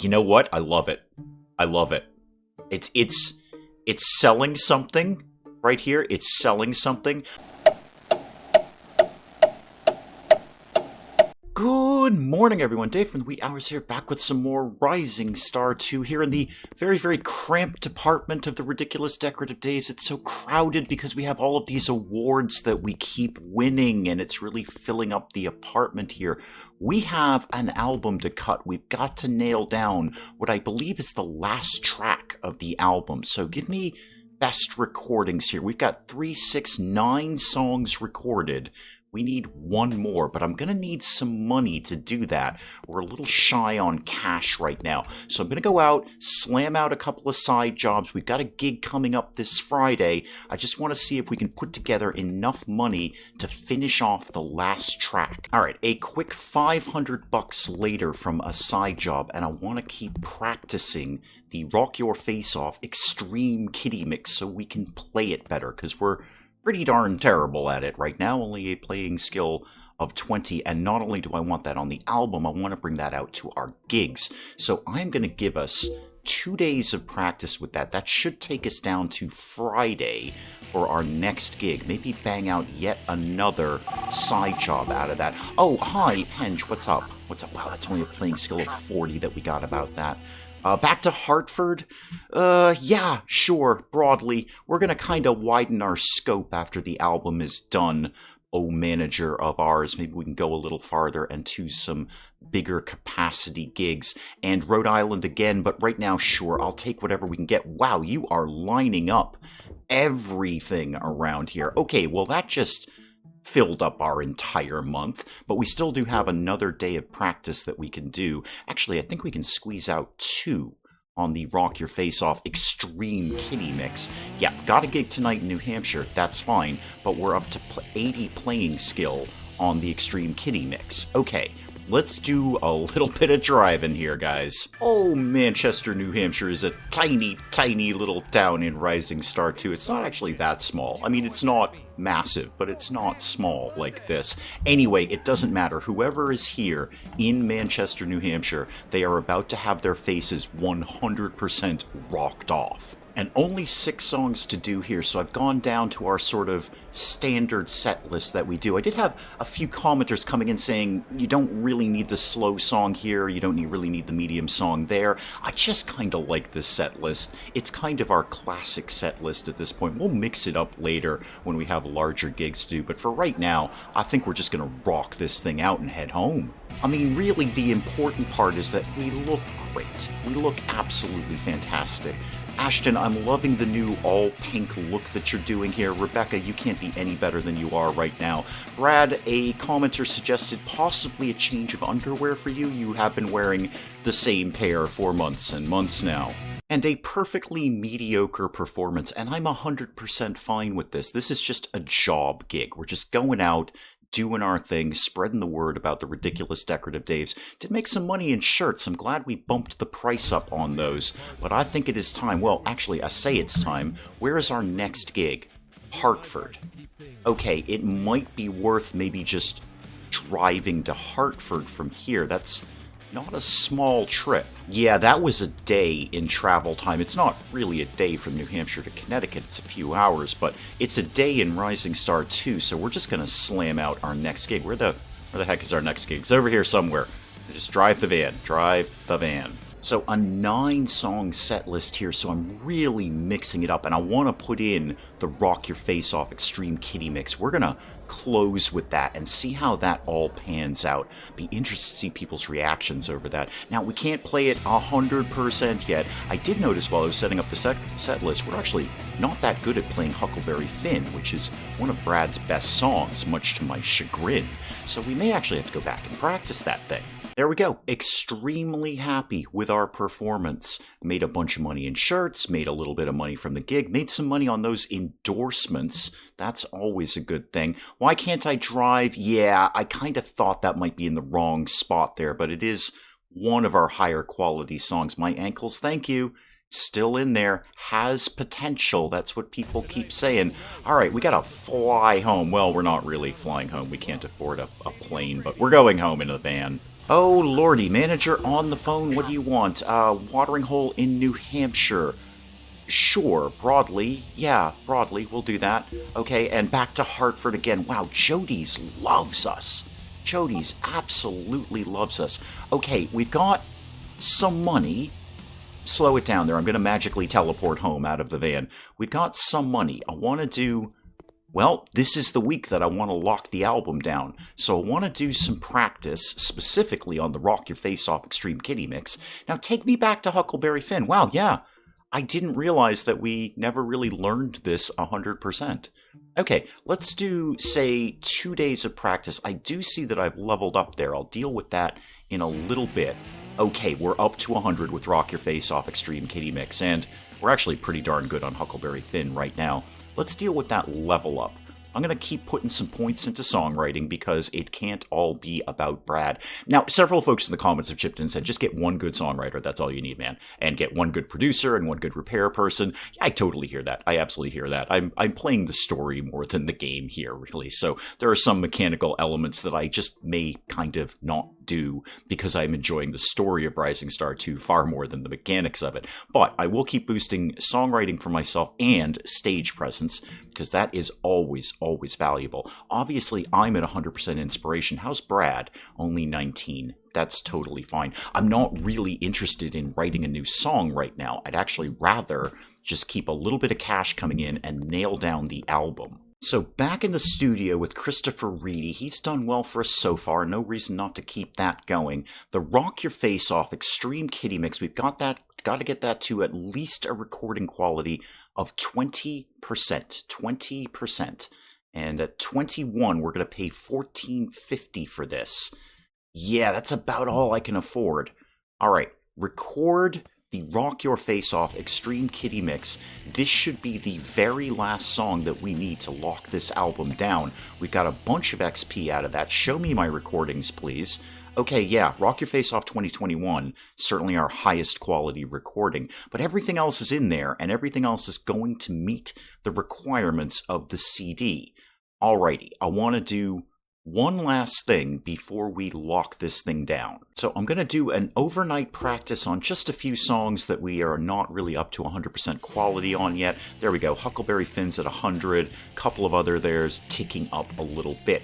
You know what? I love it. I love it. It's selling something right here. It's selling something. Good morning, everyone. Dave from the Wee Hours here, back with some more Rising Star 2 here in the very, very cramped department of the Ridiculous Decorative Daves. It's so crowded because we have all of these awards that we keep winning, and it's really filling up the apartment here. We have an album to cut. We've got to nail down what I believe is the last track of the album. So give me best recordings here. We've got 3, 6, 9 songs recorded. We need one more, but I'm going to need some money to do that. We're a little shy on cash right now. So I'm going to go out, slam out a couple of side jobs. We've got a gig coming up this Friday. I just want to see if we can put together enough money to finish off the last track. All right, a quick $500 later from a side job, and I want to keep practicing the Rock Your Face Off Extreme Kitty Mix so we can play it better, because we're pretty darn terrible at it right now, only a playing skill of 20, and not only do I want that on the album, I want to bring that out to our gigs. So I'm going to give us 2 days of practice with that. That should take us down to Friday for our next gig. Maybe bang out yet another side job out of that. Oh, hi, Henge, what's up? What's up? Wow, that's only a playing skill of 40 that we got about that. Back to Hartford? Yeah, sure, broadly. We're gonna kind of widen our scope after the album is done. Oh, manager of ours, maybe we can go a little farther and to some bigger capacity gigs. And Rhode Island again, but right now, sure, I'll take whatever we can get. Wow, you are lining up everything around here. Okay, well, that just filled up our entire month, but we still do have another day of practice that we can do. Actually, I think we can squeeze out 2 on the Rock Your Face Off Extreme Kitty Mix. Yeah, got a gig tonight in New Hampshire, that's fine, but we're up to 80 playing skill on the Extreme Kitty Mix. Okay, let's do a little bit of driving here, guys. Oh, Manchester, New Hampshire is a tiny, tiny little town in Rising Star 2. It's not actually that small. I mean, it's not massive, but it's not small like this. Anyway, it doesn't matter. Whoever is here in Manchester, New Hampshire, they are about to have their faces 100% rocked off. And only 6 songs to do here, so I've gone down to our sort of standard set list that we do. I did have a few commenters coming in saying, you don't really need the slow song here, you don't really need the medium song there. I just kind of like this set list. It's kind of our classic set list at this point. We'll mix it up later when we have larger gigs to do, but for right now, I think we're just going to rock this thing out and head home. I mean, really, the important part is that we look great. We look absolutely fantastic. Ashton, I'm loving the new all-pink look that you're doing here. Rebecca, you can't be any better than you are right now. Brad, a commenter suggested possibly a change of underwear for you. You have been wearing the same pair for months and months now. And a perfectly mediocre performance, and I'm 100% fine with this. This is just a job gig. We're just going out, doing our thing, spreading the word about the Ridiculous Decorative Daves to make some money in shirts. I'm glad we bumped the price up on those, but I think it is time. Well, actually, I say it's time. Where is our next gig? Hartford. Okay, it might be worth maybe just driving to Hartford from here. That's not a small trip. Yeah, that was a day in travel time. It's not really a day from New Hampshire to Connecticut. It's a few hours, but it's a day in Rising Star 2, so we're just going to slam out our next gig. Where the heck is our next gig? It's over here somewhere. Just drive the van. Drive the van. So a 9-song set list here, so I'm really mixing it up, and I want to put in the Rock Your Face Off Extreme Kitty Mix. We're going to close with that and see how that all pans out. Be interested to see people's reactions over that. Now, we can't play it 100% yet. I did notice while I was setting up the set list, we're actually not that good at playing Huckleberry Finn, which is one of Brad's best songs, much to my chagrin. So we may actually have to go back and practice that thing. There we go. Extremely happy with our performance. Made a bunch of money in shirts, made a little bit of money from the gig, made some money on those endorsements. That's always a good thing. Why can't I drive? Yeah, I kind of thought that might be in the wrong spot there, but it is one of our higher quality songs. My ankles, thank you. Still in there, has potential. That's what people keep saying. All right, we gotta fly home. Well, we're not really flying home. We can't afford a plane, but we're going home in a van. Oh, lordy, manager on the phone, what do you want? Watering hole in New Hampshire. Sure, broadly. Yeah, broadly, we'll do that. Okay, and back to Hartford again. Wow, Jody's loves us. Jody's absolutely loves us. Okay, we've got some money. Slow it down there. I'm going to magically teleport home out of the van. We've got some money. I want to do... Well, this is the week that I want to lock the album down, so I want to do some practice, specifically on the Rock Your Face Off Extreme Kitty Mix. Now take me back to Huckleberry Finn. Wow, yeah, I didn't realize that we never really learned this 100%. Okay, let's do, say, 2 days of practice. I do see that I've leveled up there. I'll deal with that in a little bit. Okay, we're up to 100 with Rock Your Face Off Extreme Kitty Mix, and we're actually pretty darn good on Huckleberry Finn right now. Let's deal with that level up. I'm going to keep putting some points into songwriting because it can't all be about Brad. Now, several folks in the comments have chipped in and said, just get one good songwriter. That's all you need, man. And get one good producer and one good repair person. Yeah, I totally hear that. I absolutely hear that. I'm playing the story more than the game here, really. So there are some mechanical elements that I just may kind of not do because I'm enjoying the story of Rising Star 2 far more than the mechanics of it. But I will keep boosting songwriting for myself and stage presence because that is always valuable. Obviously, I'm at 100% inspiration. How's Brad? Only 19. That's totally fine. I'm not really interested in writing a new song right now. I'd actually rather just keep a little bit of cash coming in and nail down the album. So back in the studio with Christopher Reedy, he's done well for us so far, no reason not to keep that going. The Rock Your Face Off Extreme Kitty Mix, we've got to get that to at least a recording quality of 20%. 20%. And at 21, we're going to pay $14.50 for this. Yeah, that's about all I can afford. All right, record the Rock Your Face Off Extreme Kitty Mix. This should be the very last song that we need to lock this album down. We've got a bunch of XP out of that. Show me my recordings, please. Okay, yeah, Rock Your Face Off 2021, certainly our highest quality recording, but everything else is in there, and everything else is going to meet the requirements of the CD. Alrighty, I want to do one last thing before we lock this thing down. So I'm going to do an overnight practice on just a few songs that we are not really up to 100% quality on yet. There we go, Huckleberry Finn's at 100, couple of other there's ticking up a little bit.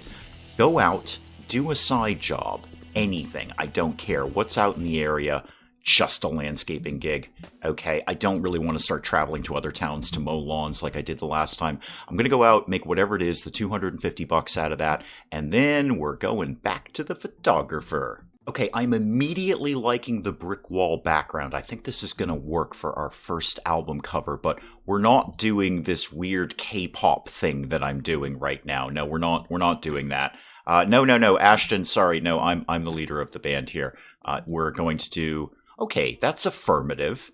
Go out, do a side job, anything, I don't care what's out in the area. Just a landscaping gig. Okay, I don't really want to start traveling to other towns to mow lawns like I did the last time. I'm going to go out, make whatever it is, the $250 out of that, and then we're going back to the photographer. Okay, I'm immediately liking the brick wall background. I think this is going to work for our first album cover, but we're not doing this weird K-pop thing that I'm doing right now. No, we're not doing that. No, Ashton, sorry, no, I'm the leader of the band here. We're going to do... Okay, that's affirmative.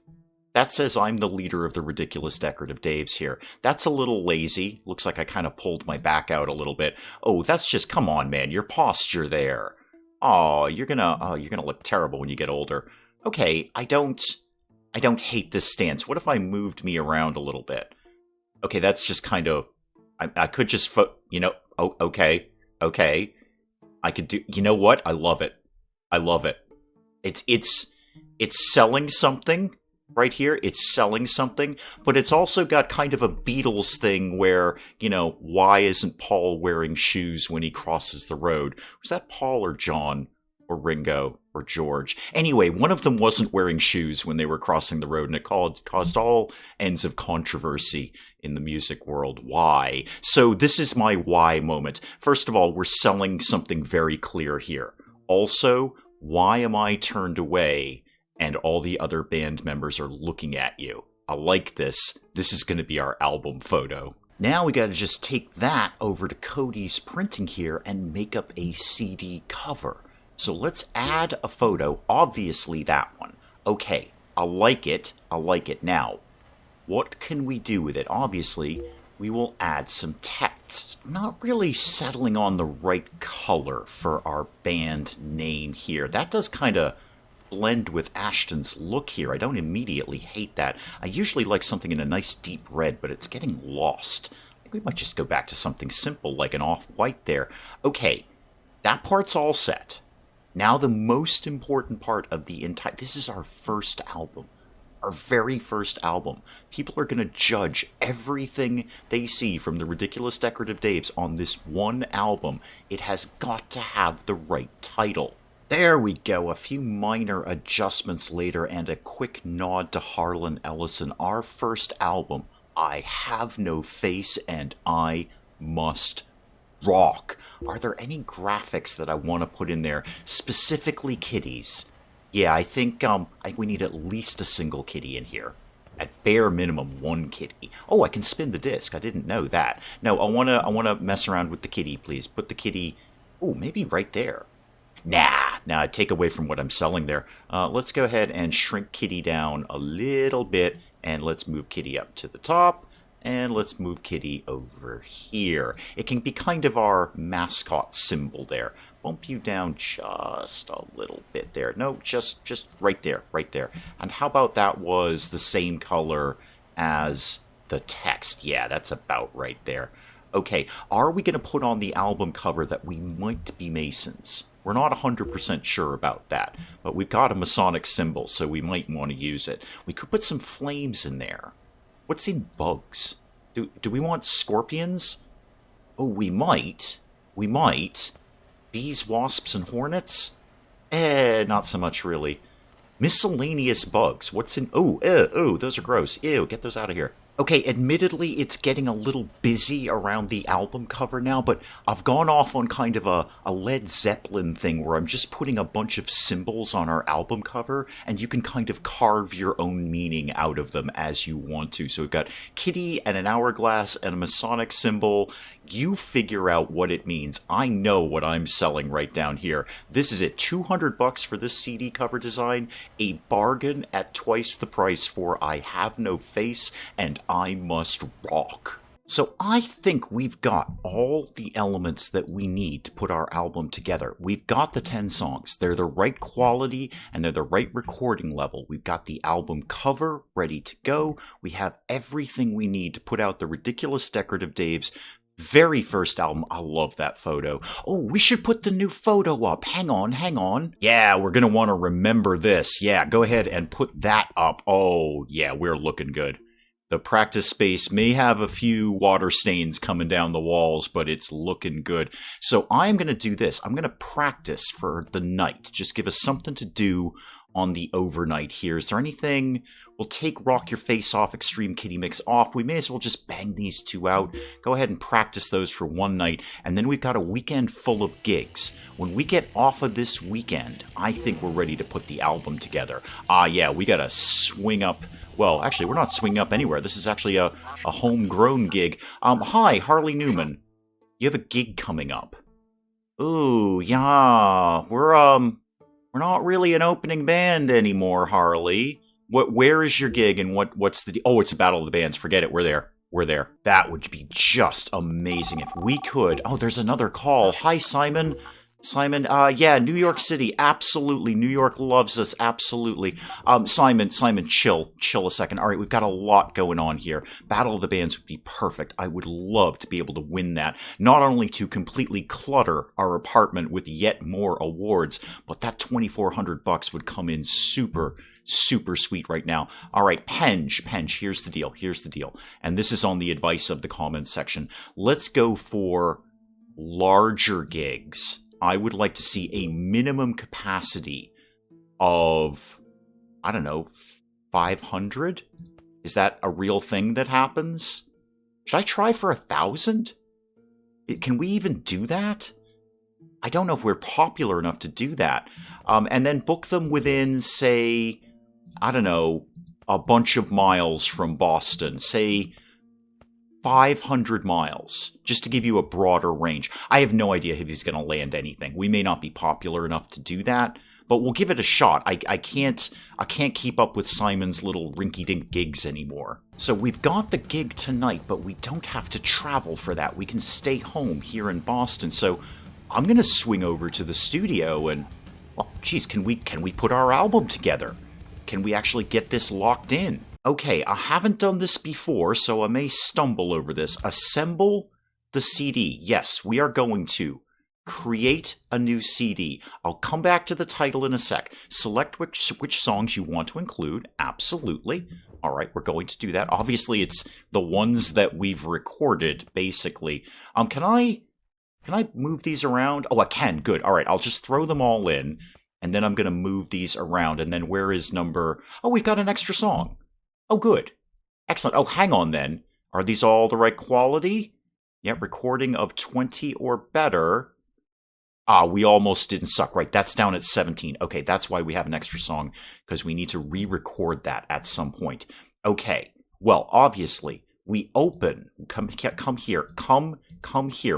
That says I'm the leader of the ridiculous decorative Daves here. That's a little lazy. Looks like I kind of pulled my back out a little bit. Oh, that's just, come on, man, your posture there. Oh, you're gonna look terrible when you get older. Okay, I don't hate this stance. What if I moved me around a little bit? Okay, that's just kind of, I could just, oh, okay. I could do, you know what? I love it. It's selling something right here. It's selling something, but it's also got kind of a Beatles thing where, why isn't Paul wearing shoes when he crosses the road? Was that Paul or John or Ringo or George? Anyway, one of them wasn't wearing shoes when they were crossing the road, and it caused all ends of controversy in the music world. Why? So this is my why moment. First of all, we're selling something very clear here. Also, why am I turned away and all the other band members are looking at you? I like this. This is going to be our album photo. Now we got to just take that over to Cody's printing here and make up a CD cover. So let's add a photo, obviously that one. Okay, I like it. Now, what can we do with it? Obviously, we will add some text. Not really settling on the right color for our band name here. That does kind of blend with Ashton's look here. I don't immediately hate that. I usually like something in a nice deep red, but it's getting lost. I think we might just go back to something simple like an off-white there. Okay, that part's all set. Now the most important part of the entire... This is our first album. Our very first album. People are going to judge everything they see from the Ridiculous Decorative Daves on this one album. It has got to have the right title. There we go, a few minor adjustments later and a quick nod to Harlan Ellison. Our first album, I Have No Face and I Must Rock. Are there any graphics that I want to put in there? Specifically kitties. Yeah, I think we need at least a single kitty in here. At bare minimum, one kitty. Oh, I can spin the disc. I didn't know that. No, I wanna mess around with the kitty, please. Put the kitty. Oh, maybe right there. Nah, take away from what I'm selling there. Let's go ahead and shrink kitty down a little bit, and let's move kitty up to the top. And let's move kitty over here. It can be kind of our mascot symbol there. Bump you down just a little bit there. No, just right there, right there. And how about that was the same color as the text? Yeah, that's about right there. Okay, are we going to put on the album cover that we might be Masons? We're not 100% sure about that, but we've got a Masonic symbol, so we might want to use it. We could put some flames in there. What's in bugs? Do we want scorpions? Oh, we might. We might. Bees, wasps, and hornets? Not so much, really. Miscellaneous bugs. What's in... Oh, those are gross. Ew, get those out of here. Okay, admittedly, it's getting a little busy around the album cover now, but I've gone off on kind of a Led Zeppelin thing where I'm just putting a bunch of symbols on our album cover, and you can kind of carve your own meaning out of them as you want to. So we've got kitty and an hourglass and a Masonic symbol. You figure out what it means. I know what I'm selling right down here. This is it. $200 for this CD cover design. A bargain at twice the price for I Have No Face and I Must Rock. So I think we've got all the elements that we need to put our album together. We've got the 10 songs. They're the right quality and they're the right recording level. We've got the album cover ready to go. We have everything we need to put out the Ridiculous Decorative Daves very first album. I love that photo. Oh, we should put the new photo up. Hang on. Yeah, we're going to want to remember this. Yeah, go ahead and put that up. Oh, yeah, we're looking good. The practice space may have a few water stains coming down the walls, but it's looking good. So I'm going to do this. I'm going to practice for the night. Just give us something to do on the overnight here. Is there anything? We'll take Rock Your Face Off, Extreme Kitty Mix off. We may as well just bang these two out. Go ahead and practice those for one night. And then we've got a weekend full of gigs. When we get off of this weekend, I think we're ready to put the album together. Yeah, we got to swing up. Well, actually, we're not swinging up anywhere. This is actually a homegrown gig. Hi, Harley Newman. You have a gig coming up. Ooh, yeah. We're not really an opening band anymore, Harley. Where is your gig and what's the... Oh, it's a Battle of the Bands. Forget it. We're there. That would be just amazing if we could... Oh, there's another call. Hi, Simon. Yeah, New York City, absolutely. New York loves us, absolutely. Simon, chill a second. All right, we've got a lot going on here. Battle of the Bands would be perfect. I would love to be able to win that. Not only to completely clutter our apartment with yet more awards, but that $2,400 would come in super sweet right now. All right, Penge, here's the deal. And this is on the advice of the comments section. Let's go for larger gigs. I would like to see a minimum capacity of, I don't know, 500? Is that a real thing that happens? Should I try for 1,000? Can we even do that? I don't know if we're popular enough to do that. And then book them within, say, I don't know, a bunch of miles from Boston. Say 500 miles, just to give you a broader range. I have no idea if he's going to land anything. We may not be popular enough to do that, but we'll give it a shot. I can't keep up with Simon's little rinky-dink gigs anymore. So we've got the gig tonight, but we don't have to travel for that. We can stay home here in Boston. So I'm going to swing over to the studio and, well, geez, can we put our album together? Can we actually get this locked in? Okay, I haven't done this before, so I may stumble over this. Assemble the CD. Yes, we are going to create a new CD. I'll come back to the title in a sec. Select which songs you want to include. Absolutely. All right, we're going to do that. Obviously, it's the ones that we've recorded, basically. Can I move these around? Oh, I can. Good. All right, I'll just throw them all in, and then I'm going to move these around. And then where is number... Oh, we've got an extra song. Oh, good. Excellent. Oh, hang on then. Are these all the right quality? Yeah, recording of 20 or better. Ah, we almost didn't suck. Right, that's down at 17. Okay, that's why we have an extra song, because we need to re-record that at some point. Okay, well, obviously, we open. Come here.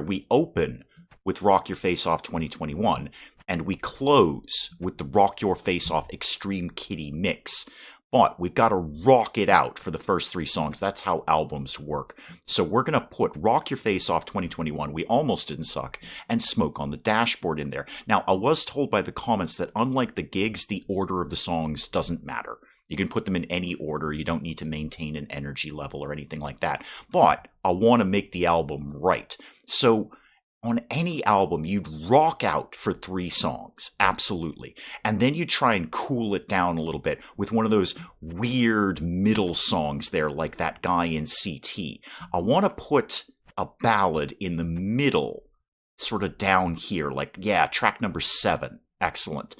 We open with Rock Your Face Off 2021, and we close with the Rock Your Face Off Extreme Kitty Mix. But we've got to rock it out for the first 3 songs. That's how albums work. So we're going to put Rock Your Face Off 2021, We Almost Didn't Suck, and Smoke on the Dashboard in there. Now, I was told by the comments that unlike the gigs, the order of the songs doesn't matter. You can put them in any order. You don't need to maintain an energy level or anything like that. But I want to make the album right. So on any album, you'd rock out for 3 songs, absolutely. And then you try and cool it down a little bit with one of those weird middle songs there, like that guy in CT. I want to put a ballad in the middle, sort of down here, like, yeah, track number 7. Excellent.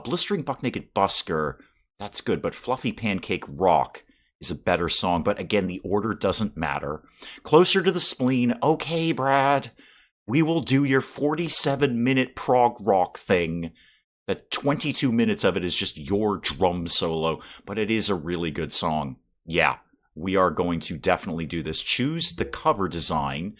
Blistering Buck Naked Busker, that's good, but Fluffy Pancake Rock is a better song. But again, the order doesn't matter. Closer to the Spleen, okay, Brad. We will do your 47-minute prog rock thing. That 22 minutes of it is just your drum solo, but it is a really good song. Yeah, we are going to definitely do this. Choose the cover design.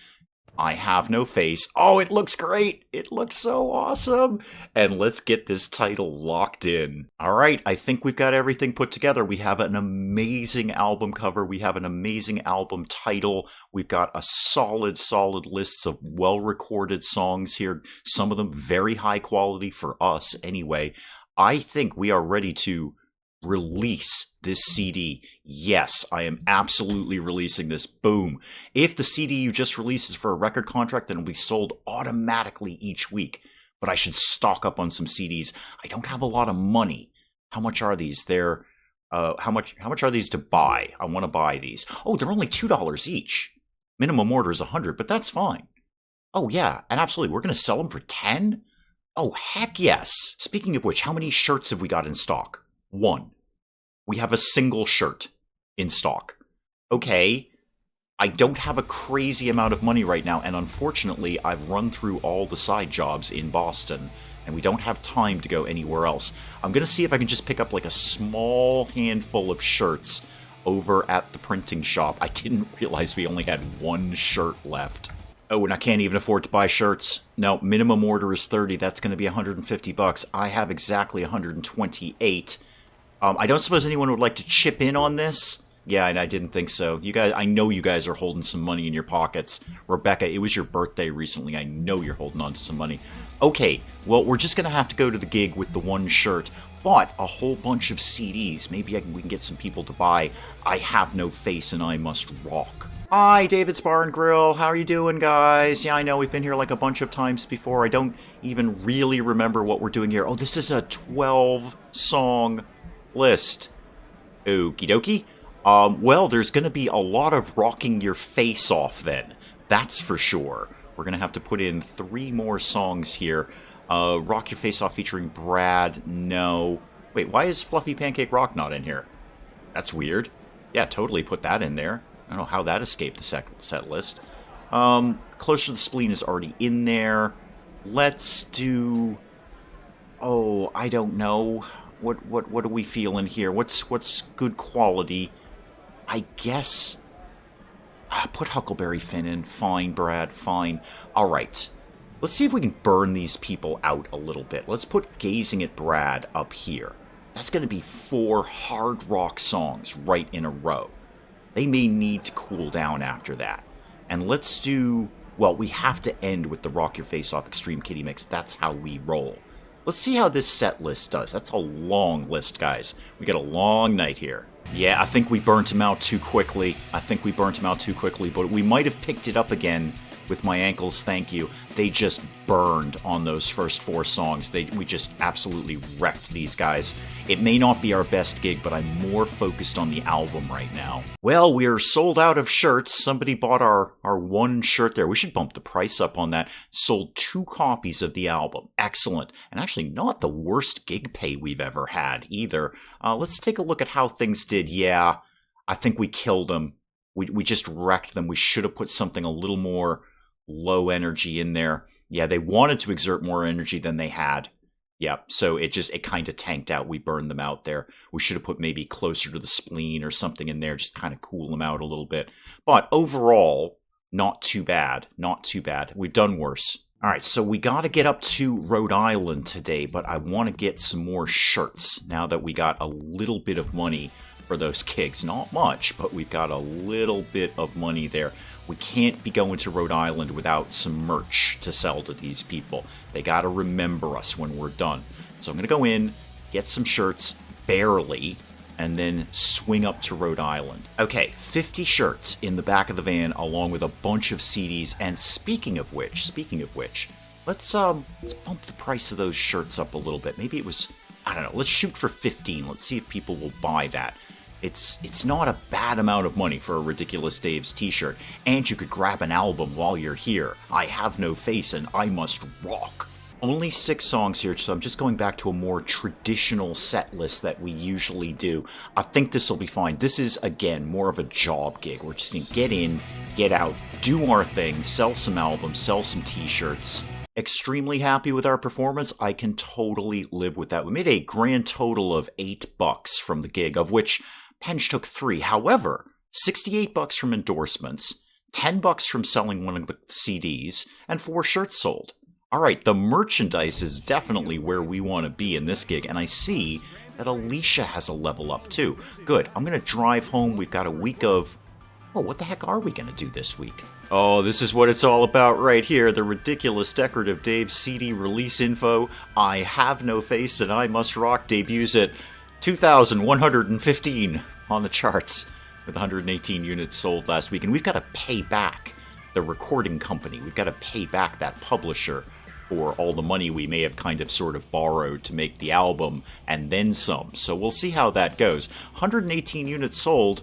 I Have No Face. Oh, it looks great. It looks so awesome. And let's get this title locked in. All right, I think we've got everything put together. We have an amazing album cover. We have an amazing album title. We've got a solid list of well-recorded songs here. Some of them very high quality for us anyway. I think we are ready to release this CD. Yes, I am absolutely releasing this. Boom. If the CD you just released is for a record contract, then it'll be sold automatically each week. But I should stock up on some CDs. I don't have a lot of money. How much are these? They're how much are these to buy? I want to buy these. Oh, they're only $2 each. Minimum order is $100, but that's fine. Oh yeah, and absolutely, we're going to sell them for $10? Oh, heck yes. Speaking of which, how many shirts have we got in stock? 1. We have a single shirt in stock. Okay, I don't have a crazy amount of money right now, and unfortunately, I've run through all the side jobs in Boston, and we don't have time to go anywhere else. I'm going to see if I can just pick up like a small handful of shirts over at the printing shop. I didn't realize we only had 1 shirt left. Oh, and I can't even afford to buy shirts. No, minimum order is 30. That's going to be $150. I have exactly 128. I don't suppose anyone would like to chip in on this? Yeah, and I didn't think so. You guys, I know you guys are holding some money in your pockets. Rebecca, it was your birthday recently. I know you're holding on to some money. Okay, well, we're just going to have to go to the gig with the 1 shirt, but a whole bunch of CDs. Maybe we can get some people to buy I Have No Face and I Must Rock. Hi, David's Bar and Grill. How are you doing, guys? Yeah, I know we've been here like a bunch of times before. I don't even really remember what we're doing here. Oh, this is a 12-song list. Okie dokie. Well, there's going to be a lot of rocking your face off then. That's for sure. We're going to have to put in 3 more songs here. Rock Your Face Off featuring Brad. No. Wait, why is Fluffy Pancake Rock not in here? That's weird. Yeah, totally put that in there. I don't know how that escaped the set list. Closer to the Spleen is already in there. Let's do... Oh, I don't know. What are we feeling here? What's good quality? I guess... put Huckleberry Finn in. Fine, Brad, fine. Alright. Let's see if we can burn these people out a little bit. Let's put Gazing at Brad up here. That's going to be 4 hard rock songs right in a row. They may need to cool down after that. And let's do... Well, we have to end with the Rock Your Face Off Extreme Kitty Mix. That's how we roll. Let's see how this set list does. That's a long list, guys. We got a long night here. Yeah, I think we burnt him out too quickly. But we might have picked it up again with My Ankles Thank You. They just burned on those first 4 songs. We just absolutely wrecked these guys. It may not be our best gig, but I'm more focused on the album right now. Well, we're sold out of shirts. Somebody bought our one shirt there. We should bump the price up on that. Sold 2 copies of the album. Excellent. And actually not the worst gig pay we've ever had either. Let's take a look at how things did. Yeah, I think we killed them. We just wrecked them. We should have put something a little more low energy in there. Yeah, they wanted to exert more energy than they had. Yeah, so it kind of tanked out. We burned them out there. We should have put maybe closer to the spleen or something in there, just kind of cool them out a little bit. But overall, not too bad. Not too bad. We've done worse. All right, so we got to get up to Rhode Island today, but I want to get some more shirts now that we got a little bit of money for those gigs. Not much, but we've got a little bit of money there. We can't be going to Rhode Island without some merch to sell to these people. They got to remember us when we're done. So I'm going to go in, get some shirts, barely, and then swing up to Rhode Island. Okay, 50 shirts in the back of the van along with a bunch of CDs. And speaking of which, let's bump the price of those shirts up a little bit. Maybe it was, I don't know, let's shoot for 15. Let's see if people will buy that. It's not a bad amount of money for a Ridiculous Dave's t-shirt. And you could grab an album while you're here. I Have No Face and I Must Rock. Only 6 songs here, so I'm just going back to a more traditional set list that we usually do. I think this will be fine. This is, again, more of a job gig. We're just going to get in, get out, do our thing, sell some albums, sell some t-shirts. Extremely happy with our performance. I can totally live with that. We made a grand total of $8 from the gig, of which Penge took 3. However, $68 from endorsements, $10 from selling one of the CDs, and 4 shirts sold. All right, the merchandise is definitely where we want to be in this gig, and I see that Alicia has a level up too. Good. I'm going to drive home. We've got a week of... Oh, what the heck are we going to do this week? Oh, this is what it's all about right here. The Ridiculous Decorative Dave CD release info. I Have No Face and I Must Rock debuts at 2,115 on the charts with 118 units sold last week. And we've got to pay back the recording company. We've got to pay back that publisher for all the money we may have kind of sort of borrowed to make the album and then some. So we'll see how that goes. 118 units sold.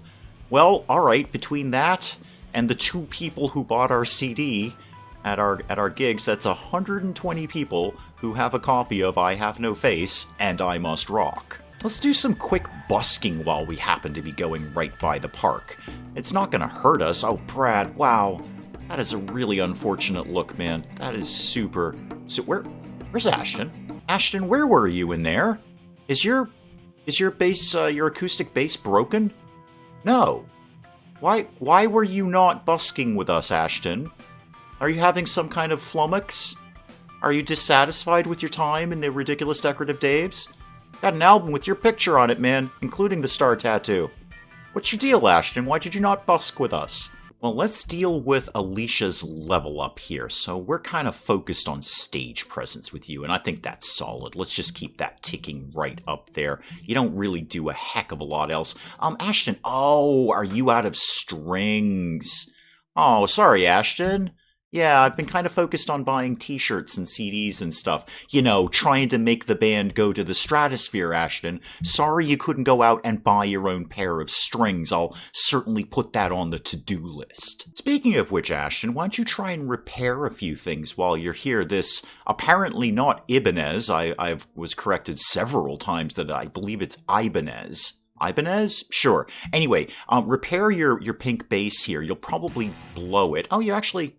Well, all right, between that and the 2 people who bought our CD at our gigs, that's 120 people who have a copy of I Have No Face and I Must Rock. Let's do some quick busking while we happen to be going right by the park. It's not going to hurt us. Oh, Brad, wow. That is a really unfortunate look, man. That is super... So where's Ashton? Ashton, where were you in there? Is your bass, your acoustic bass broken? No. Why were you not busking with us, Ashton? Are you having some kind of flummox? Are you dissatisfied with your time in the Ridiculous Decorative Daves? Got an album with your picture on it, man, including the star tattoo. What's your deal, Ashton? Why did you not busk with us? Well, let's deal with Alicia's level up here. So we're kind of focused on stage presence with you, and I think that's solid. Let's just keep that ticking right up there. You don't really do a heck of a lot else. Ashton, oh, are you out of strings? Oh, sorry, Ashton. Yeah, I've been kind of focused on buying t-shirts and CDs and stuff. You know, trying to make the band go to the stratosphere, Ashton. Sorry you couldn't go out and buy your own pair of strings. I'll certainly put that on the to-do list. Speaking of which, Ashton, why don't you try and repair a few things while you're here? This apparently not Ibanez. I was corrected several times that I believe it's Ibanez. Ibanez? Sure. Anyway, repair your pink bass here. You'll probably blow it. Oh, you actually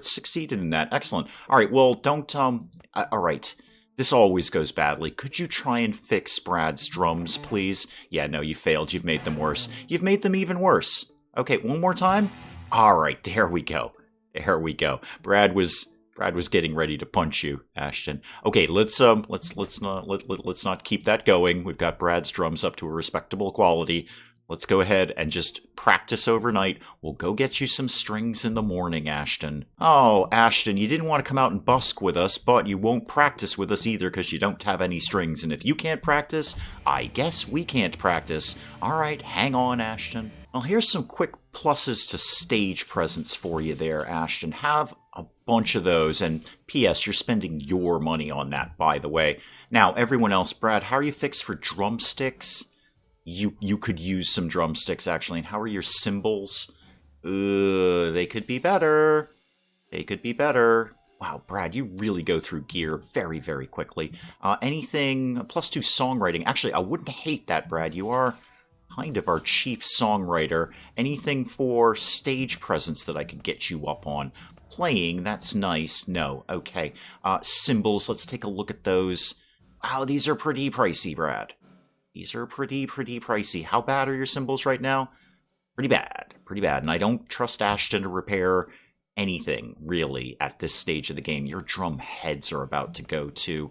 succeeded in that. Excellent. All right, well, don't, all right. This always goes badly. Could you try and fix Brad's drums, please? Yeah, no, you failed. You've made them worse. You've made them even worse. Okay, one more time? All right, there we go. There we go. Brad was Brad was getting ready to punch you, Ashton. Okay, let's not keep that going. We've got Brad's drums up to a respectable quality. Let's go ahead and just practice overnight. We'll go get you some strings in the morning, Ashton. Oh, Ashton, you didn't want to come out and busk with us, but you won't practice with us either because you don't have any strings. And if you can't practice, I guess we can't practice. All right, hang on, Ashton. Well, here's some quick pluses to stage presence for you there, Ashton. Have a bunch of those. And P.S., you're spending your money on that, by the way. Now, everyone else, Brad, how are you fixed for drumsticks? You could use some drumsticks, actually. And how are your cymbals? They could be better. They could be better. Wow, Brad, you really go through gear very, very quickly. Anything, +2 songwriting. Actually, I wouldn't hate that, Brad. You are kind of our chief songwriter. Anything for stage presence that I could get you up on? Playing, that's nice. No, okay. Cymbals, let's take a look at those. Wow, these are pretty pricey, Brad. These are pretty pricey. How bad are your cymbals right now? Pretty bad. And I don't trust Ashton to repair anything, really, at this stage of the game. Your drum heads are about to go to.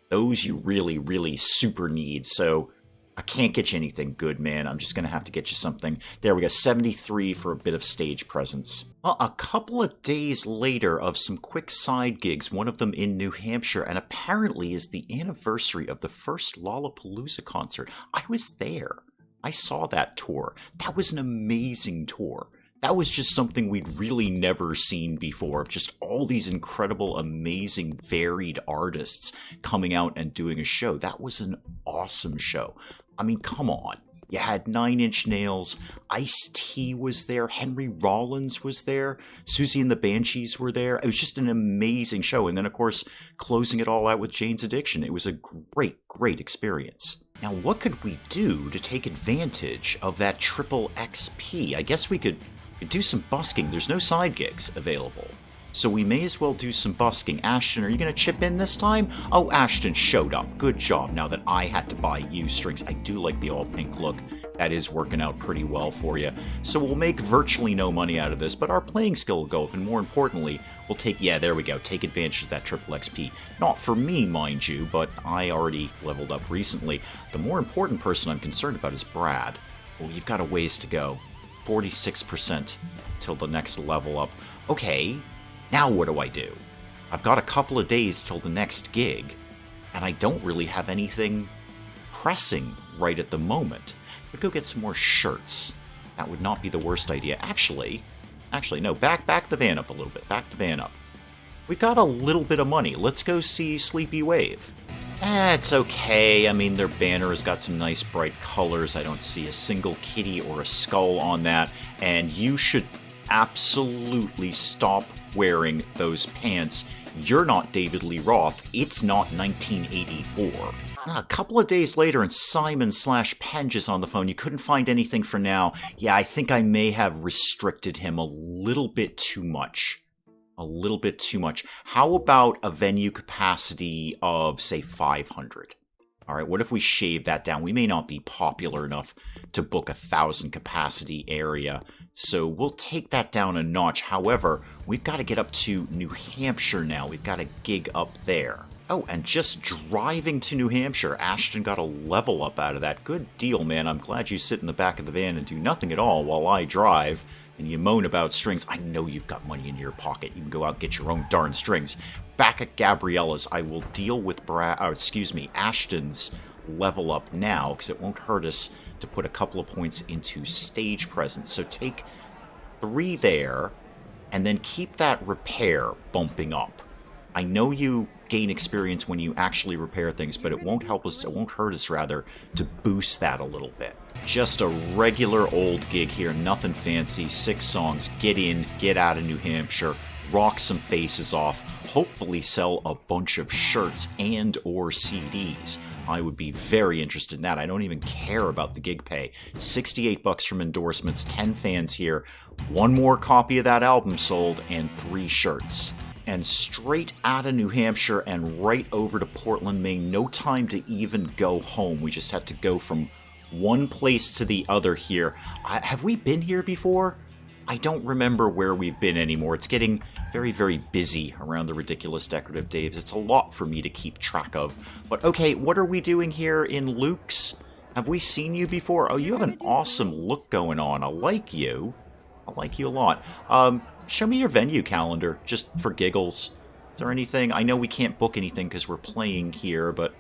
Those you really super need, so I can't get you anything good, man. I'm just going to have to get you something. There we go, 73 for a bit of stage presence. Well, a couple of days later of some quick side gigs, one of them in New Hampshire, and apparently is the anniversary of the first Lollapalooza concert. I was there. I saw that tour. That was an amazing tour. That was just something we'd really never seen before, of just all these incredible, amazing, varied artists coming out and doing a show. That was an awesome show. I mean, come on. You had 9 Inch Nails, Ice-T was there, Henry Rollins was there, Susie and the Banshees were there. It was just an amazing show. And then, of course, closing it all out with Jane's Addiction. It was a great experience. Now, what could we do to take advantage of that triple XP? I guess we could do some busking. There's no side gigs available, so we may as well do some busking. Ashton, are you going to chip in this time? Oh, Ashton showed up. Good job, now that I had to buy you strings. I do like the all-pink look. That is working out pretty well for you. So we'll make virtually no money out of this, but our playing skill will go up, and more importantly, we'll take advantage of that triple XP. Not for me, mind you, but I already leveled up recently. The more important person I'm concerned about is Brad. Oh, you've got a ways to go. 46% till the next level up. Okay, now what do I do? I've got a couple of days till the next gig, and I don't really have anything pressing right at the moment. But go get some more shirts. That would not be the worst idea. Actually, no, back the van up a little bit. Back the van up. We've got a little bit of money. Let's go see Sleepy Wave. It's okay. I mean, their banner has got some nice bright colors. I don't see a single kitty or a skull on that. And you should absolutely stop wearing those pants. You're not David Lee Roth. It's not 1984. A couple of days later, and Simon/Penge is on the phone. You couldn't find anything for now. Yeah, I think I may have restricted him a little bit too much. How about a venue capacity of, say, 500? All right, what if we shave that down? We may not be popular enough to book 1,000 capacity area, so we'll take that down a notch. However, we've got to get up to New Hampshire now. We've got a gig up there. Oh, and just driving to New Hampshire, Ashton got a level up out of that. Good deal, man. I'm glad you sit in the back of the van and do nothing at all while I drive. And you moan about strings. I know you've got money in your pocket. You can go out and get your own darn strings. Back at Gabriella's, I will deal with Ashton's level up now, because it won't hurt us to put a couple of points into stage presence. So take 3 there, and then keep that repair bumping up. I know you gain experience when you actually repair things, but it won't hurt us rather, to boost that a little bit. Just a regular old gig here, nothing fancy, 6 songs, get in, get out of New Hampshire, rock some faces off, hopefully sell a bunch of shirts and or CDs. I would be very interested in that. I don't even care about the gig pay. $68 from endorsements, 10 fans here, 1 more copy of that album sold, and 3 shirts. And straight out of New Hampshire and right over to Portland, Maine. No time to even go home. We just have to go from one place to the other here. Have we been here before? I don't remember where we've been anymore. It's getting very, very busy around the Ridiculous Decorative Daves. It's a lot for me to keep track of. But okay, what are we doing here in Luke's? Have we seen you before? Oh, you have an awesome look going on. I like you. I like you a lot. Show me your venue calendar, just for giggles. Is there anything? I know we can't book anything because we're playing here, but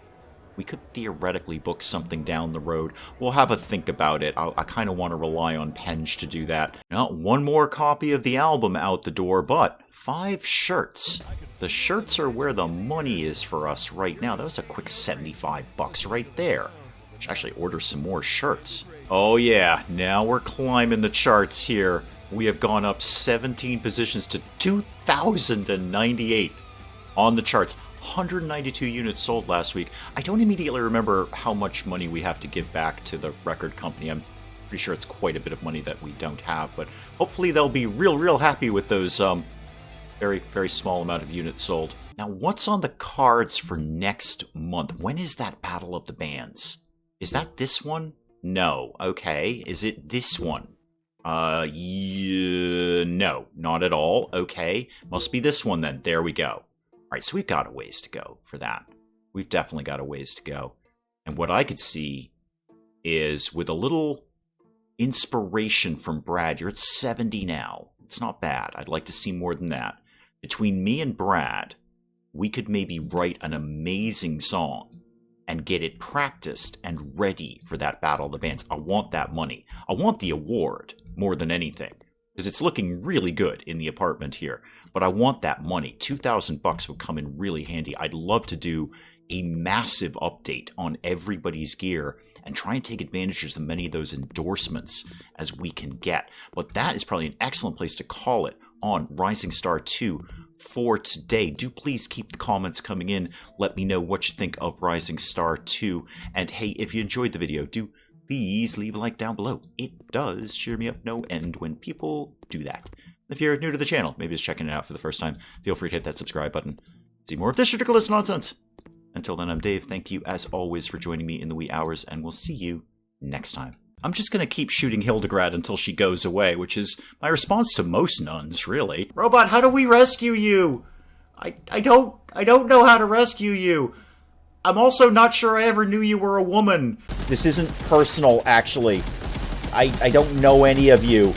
we could theoretically book something down the road. We'll have a think about it. I kind of want to rely on Penge to do that. Now, one more copy of the album out the door, but 5 shirts. The shirts are where the money is for us right now. That was a quick 75 bucks right there. I should actually order some more shirts. Oh yeah, now we're climbing the charts here. We have gone up 17 positions to 2,098 on the charts. 192 units sold last week. I don't immediately remember how much money we have to give back to the record company. I'm pretty sure it's quite a bit of money that we don't have, but hopefully they'll be real happy with those very, very small amount of units sold. Now, what's on the cards for next month? When is that Battle of the Bands? Is that this one? No. Okay. Is it this one? Yeah, no, not at all. Okay. Must be this one then. There we go. Alright, so we've got a ways to go for that. We've definitely got a ways to go. And what I could see is, with a little inspiration from Brad, you're at 70 now. It's not bad. I'd like to see more than that. Between me and Brad, we could maybe write an amazing song and get it practiced and ready for that Battle of the Bands. I want that money. I want the award more than anything, because it's looking really good in the apartment here. But I want that money. 2,000 bucks would come in really handy. I'd love to do a massive update on everybody's gear and try and take advantage of as many of those endorsements as we can get. But that is probably an excellent place to call it on Rising Star 2 for today. Do please keep the comments coming in. Let me know what you think of Rising Star 2. And hey, if you enjoyed the video, do please leave a like down below. It does cheer me up no end when people do that. If you're new to the channel, maybe just checking it out for the first time, feel free to hit that subscribe button. See more of this ridiculous nonsense. Until then, I'm Dave. Thank you, as always, for joining me in the wee hours, and we'll see you next time. I'm just going to keep shooting Hildegard until she goes away, which is my response to most nuns, really. Robot, how do we rescue you? I don't know how to rescue you. I'm also not sure I ever knew you were a woman. This isn't personal, actually. I don't know any of you.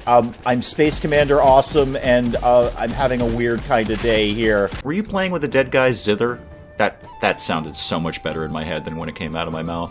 I'm Space Commander Awesome, and I'm having a weird kind of day here. Were you playing with the dead guy's zither? That sounded so much better in my head than when it came out of my mouth.